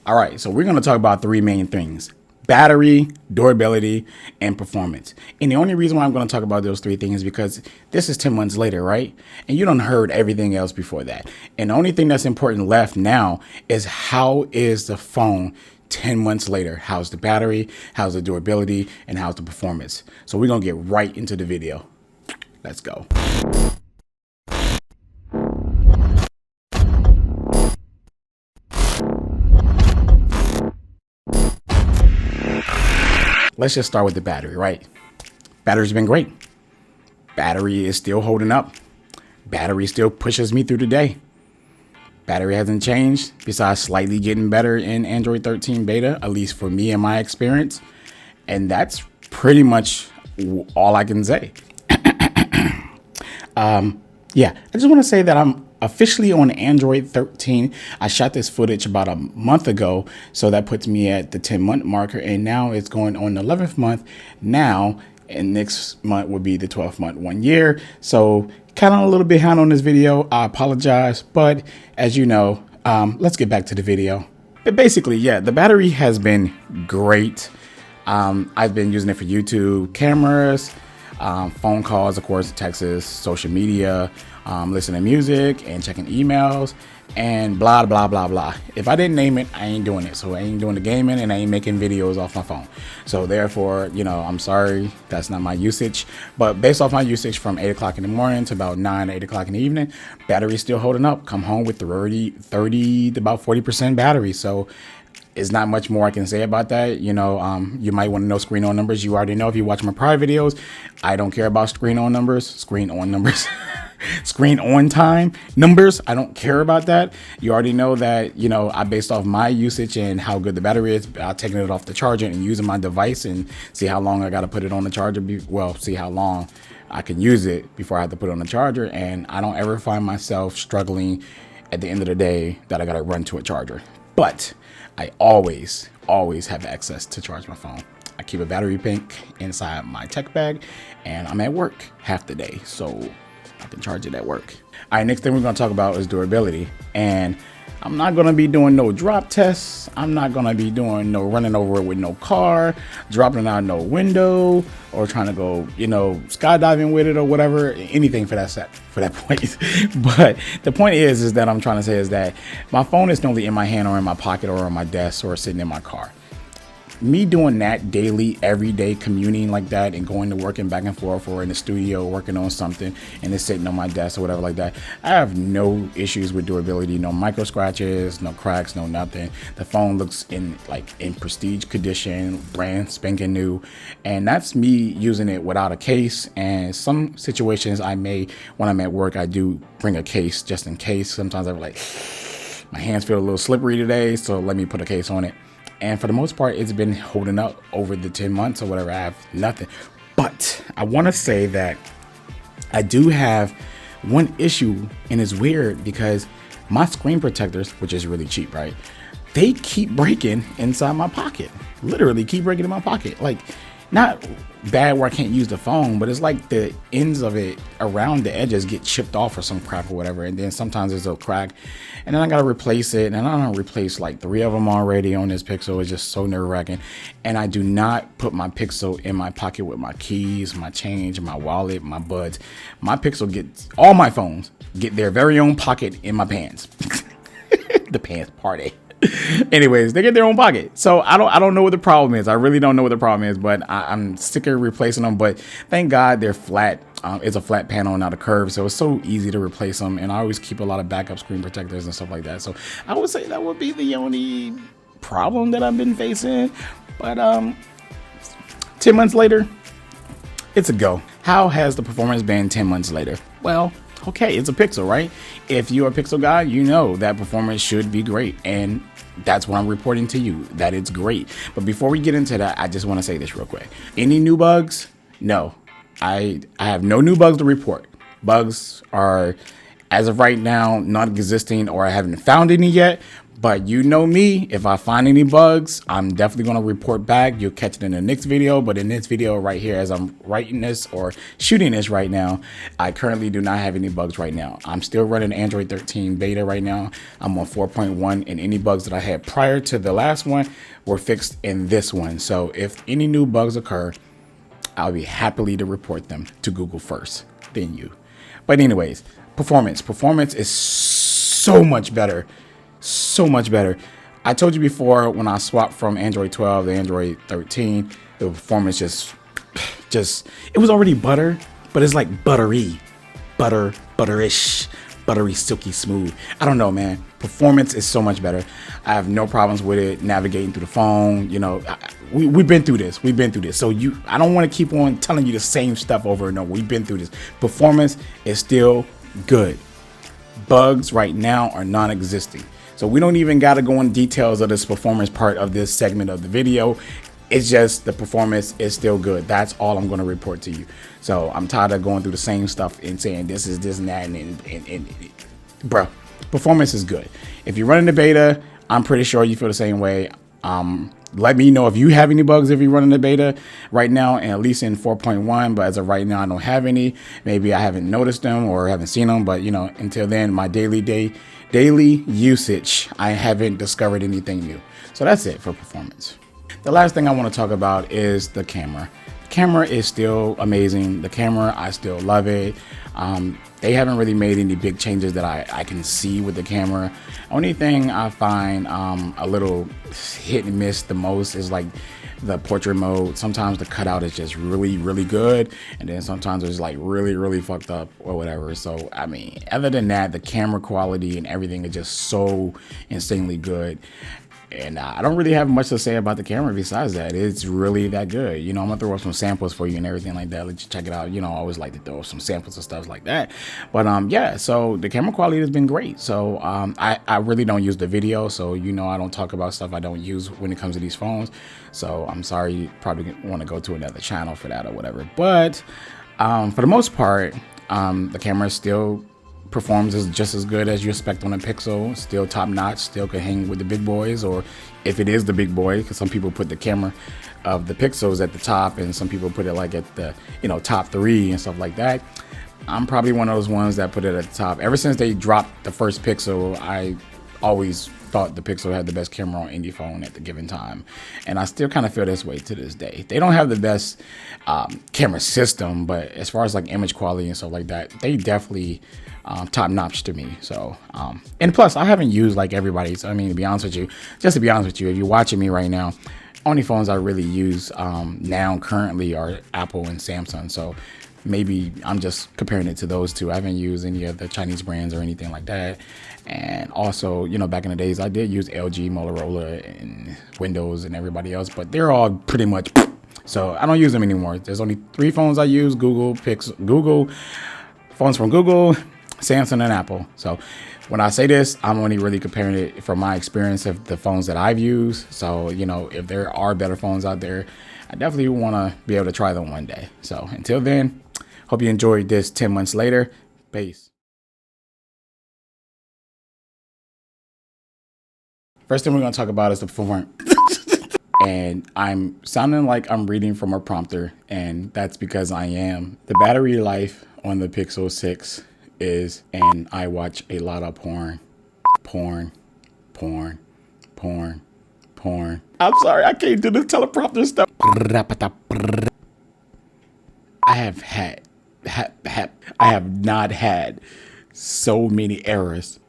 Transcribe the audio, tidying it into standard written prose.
All right, so we're going to talk about three main things: battery, durability, and performance. And the only reason why I'm going to talk about those three things is because this is 10 months later, right? And you don't heard everything else before that. And the only thing that's important left now is how is the phone 10 months later? How's the battery? How's the durability? And how's the performance? So we're going to get right into the video. Let's go. Let's just start with the battery, right? Battery's been great. Battery is still holding up. Battery still pushes me through the day. Battery hasn't changed besides slightly getting better in Android 13 beta, at least for me and my experience. And that's pretty much all I can say. Yeah, I just want to say that I'm officially on Android 13. I shot this footage about a month ago, so that puts me at the 10-month marker, and now it's going on the 11th month now, and next month will be the 12th month, 1 year. So kind of a little behind on this video. I apologize, but as you know, let's get back to the video. But basically, yeah, the battery has been great. I've been using it for YouTube cameras, phone calls, of course, texts, social media, listening to music and checking emails, and blah, blah, blah, blah. If I didn't name it, I ain't doing it. So I ain't doing the gaming and I ain't making videos off my phone. So therefore, you know, I'm sorry, that's not my usage. But based off my usage from 8 o'clock in the morning to about 9, 8 o'clock in the evening, battery's still holding up. Come home with 30 to about 40% battery. So it's not much more I can say about that. You know, you might want to know screen on numbers. You already know if you watch my prior videos. I don't care about screen on numbers, screen on time numbers. I don't care about that. You already know that, you know, I based off my usage and how good the battery is, taking it off the charger and using my device and see how long I got to put it on the charger. See how long I can use it before I have to put it on the charger. And I don't ever find myself struggling at the end of the day that I got to run to a charger. But I always have access to charge my phone. I keep a battery bank inside my tech bag, and I'm at work half the day, so I can charge it at work. All right, next thing we're gonna talk about is durability. And I'm not gonna be doing no drop tests. I'm not gonna be doing no running over it with no car, dropping out no window, or trying to go, you know, skydiving with it or whatever, anything for that point. But the point is that I'm trying to say is that my phone is normally in my hand or in my pocket or on my desk or sitting in my car. Me doing that daily, every day, commuting like that and going to work and back and forth or in the studio working on something and it's sitting on my desk or whatever like that, I have no issues with durability, no micro scratches, no cracks, no nothing. The phone looks in prestige condition, brand spanking new, and that's me using it without a case. And some situations when I'm at work, I do bring a case just in case. Sometimes I'm like, my hands feel a little slippery today, so let me put a case on it. And for the most part, it's been holding up over the 10 months or whatever. I have nothing. But I want to say that I do have one issue, and it's weird because my screen protectors, which is really cheap, right? They keep breaking inside my pocket. Literally keep breaking in my pocket. Like, not bad where I can't use the phone, but it's like the ends of it around the edges get chipped off or some crap or whatever. And then sometimes there's a crack and then I got to replace it. And I don't replace like 3 of them already on this Pixel. It's just so nerve wracking. And I do not put my Pixel in my pocket with my keys, my change, my wallet, my buds. My Pixel all my phones get their very own pocket in my pants. The pants party. Anyways, they get their own pocket. So I don't know what the problem is. I really don't know what the problem is, but I'm sick of replacing them. But thank God they're flat. It's a flat panel, not a curve. So it's so easy to replace them. And I always keep a lot of backup screen protectors and stuff like that. So I would say that would be the only problem that I've been facing. But 10 months later, it's a go. How has the performance been 10 months later? Well, okay, it's a Pixel, right? If you're a Pixel guy, you know that performance should be great. And that's what I'm reporting to you, that it's great. But before we get into that, I just want to say this real quick. Any new bugs? No, I have no new bugs to report. Bugs are, as of right now, not existing, or I haven't found any yet. But you know me, if I find any bugs, I'm definitely going to report back. You'll catch it in the next video. But in this video right here, as I'm writing this or shooting this right now, I currently do not have any bugs right now. I'm still running Android 13 beta right now. I'm on 4.1, and any bugs that I had prior to the last one were fixed in this one. So if any new bugs occur, I'll be happily to report them to Google first, then you. But anyways, performance is so much better. So much better. I told you before, when I swapped from Android 12 to Android 13, the performance just it was already butter, but it's like butterish, buttery, silky smooth. I don't know, man. Performance is so much better. I have no problems with it navigating through the phone. You know, we've been through this. So I don't want to keep on telling you the same stuff over and over. We've been through this. Performance is still good. Bugs right now are non-existing. So we don't even got to go in details of this performance part of this segment of the video. It's just the performance is still good. That's all I'm going to report to you. So I'm tired of going through the same stuff and saying this is this and that. And bro, performance is good. If you're running the beta, I'm pretty sure you feel the same way. Let me know if you have any bugs if you're running the beta right now, and at least in 4.1. But as of right now, I don't have any. Maybe I haven't noticed them or haven't seen them. But, you know, until then, my daily usage, I haven't discovered anything new. So that's it for performance. The last thing I want to talk about is the camera. The camera is still amazing. The camera, I still love it. They haven't really made any big changes that I can see with the camera. Only thing I find a little hit and miss the most is like the portrait mode. Sometimes the cutout is just really good, and then sometimes it's like really fucked up or whatever. So I mean, other than that, the camera quality and everything is just so insanely good. And I don't really have much to say about the camera besides that. It's really that good. You know, I'm gonna throw up some samples for you and everything like that. Let you check it out. You know, I always like to throw up some samples and stuff like that. But yeah, so the camera quality has been great. So I really don't use the video. So, you know, I don't talk about stuff I don't use when it comes to these phones. So I'm sorry, you probably want to go to another channel for that or whatever. But for the most part, the camera still performs just as good as you expect on a Pixel. Still top notch, still can hang with the big boys, or if it is the big boy, because some people put the camera of the Pixels at the top and some people put it like at the, you know, top 3 and stuff like that. I'm probably one of those ones that put it at the top. Ever since they dropped the first Pixel, I always thought the Pixel had the best camera on any phone at the given time, and I still kind of feel this way to this day. They don't have the best camera system, but as far as like image quality and stuff like that, they definitely top notch to me. So and plus I haven't used like everybody's. I mean, to be honest with you, if you're watching me right now, only phones I really use now currently are Apple and Samsung. So maybe I'm just comparing it to those two. I haven't used any of the Chinese brands or anything like that. And also, you know, back in the days, I did use LG, Motorola, and Windows and everybody else, but they're all pretty much, so I don't use them anymore. There's only 3 phones I use: Google, phones from Google, Samsung, and Apple. So when I say this, I'm only really comparing it from my experience of the phones that I've used. So, you know, if there are better phones out there, I definitely want to be able to try them one day. So until then, hope you enjoyed this 10 months later. Peace. First thing we're going to talk about is the performance. And I'm sounding like I'm reading from a prompter, and that's because I am. The battery life on the Pixel 6 is, and I watch a lot of porn. I'm sorry, I can't do the teleprompter stuff. I have not had so many errors